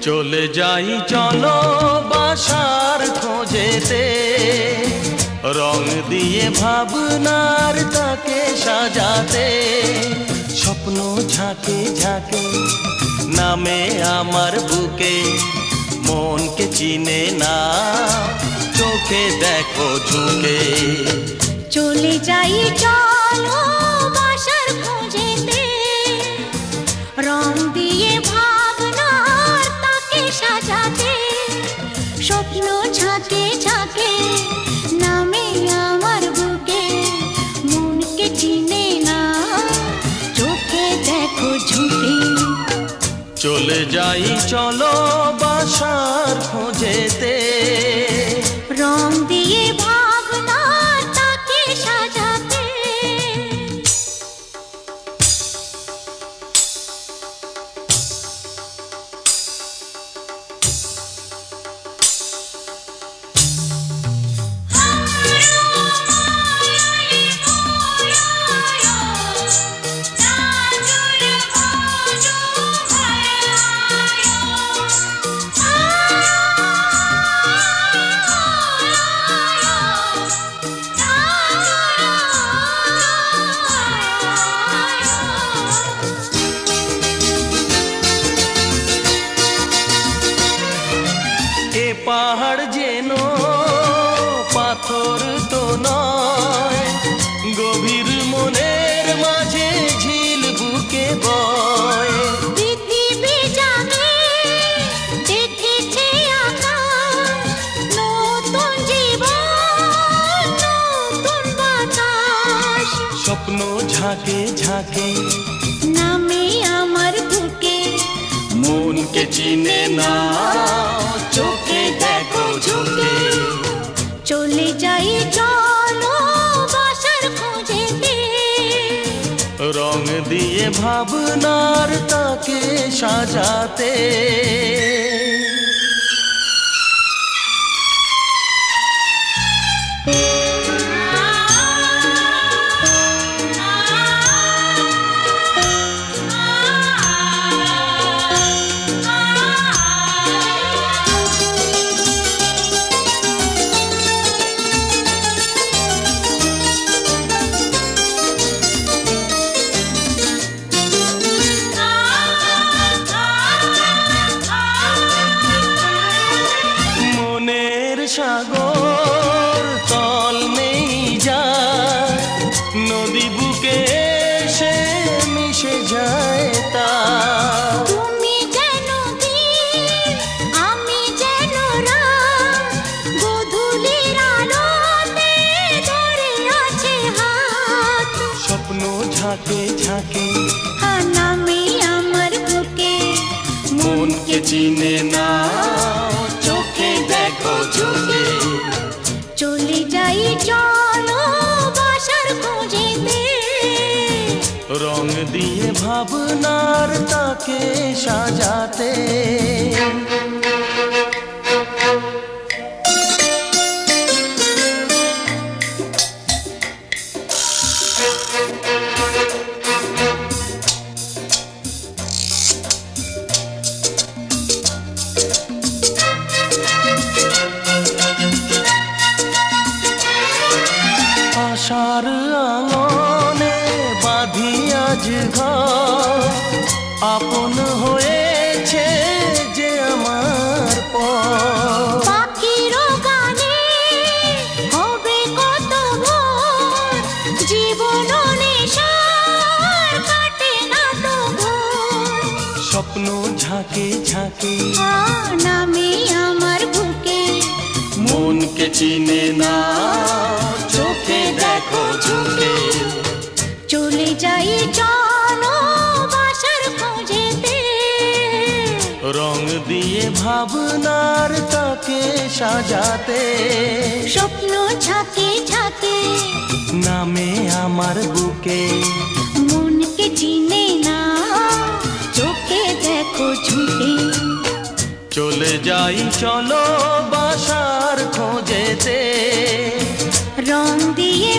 চলে যাই চলো বাসার খোঁজেতে, রং দিয়ে ভাবনার তাকে সাজাতে। স্বপ্ন ঝাঁকে ঝাঁকে নামে আমার বুকে, মনকে চিনে না চোখে দেখো ঝুঁকে। চলে যাই চলো বাসার খোঁজেতে, রং দিয়ে ভাবনার তাকে সাজাতে। স্বপ্ন ঝাঁকে ঝাঁকে নামে আমার বুকে, মনকে চিনে না চোখে দেখো ঝুঁকে। চলে যাই চলো বাসার খোঁজেতে, রং দিয়ে ভাবনার তাকে সাজাতে। পাহাড় যেন পাথর তো নয়, গভীর মনের মাঝে ঝিল বুকে বয়। পৃথিবী জানে দেখেছে আকাশ, নতুন জীবন নতুন বাতাস। স্বপ্ন ঝাঁকে ঝাঁকে নামে আমার বুকে, মনকে চিনে না চোখে দেখো ঝুঁকে। চলে যাই চলো বাসার খোঁজেতে, রং দিয়ে ভাবনার তাকে সাজাতে। সাগর তল নেই যায়, নদী বুকে সে মিশে যায় তা। তুমি যেন দিন আমি যেন রাত, গোধূলির আলোতে ধরে আছে হাত। স্বপ্ন ঝাঁকে ঝাঁকে নামে আমার বুকে, মনকে চিনে না চোখে দেখো ঝুঁকে। চলে যাই চলো বাসার খোঁজেতে, রং দিয়ে ভাবনার তাকে সাজাতে। আশার আঙনে বাঁধি আজ ঘর, আপন হয়েছে যে আমার পর। পাখির গানে হবে কত ভোর, জীবন নেশার কাটে না তো ভোর। স্বপ্ন ঝাঁকে ঝাঁকে নামে আমার বুকে, মনকে চিনে না চোখে দেখো ঝুঁকে। চলে যাই চলো বাসার খোঁজেতে, রং দিয়ে ভাবনার তাকে সাজাতে। স্বপ্ন ঝাঁকে ঝাঁকে নামে আমার বুকে, মনকে চিনে না চোখে দেখো ঝুঁকে। চলে যাই চলো বাসার খোঁজেতে, রং দিয়ে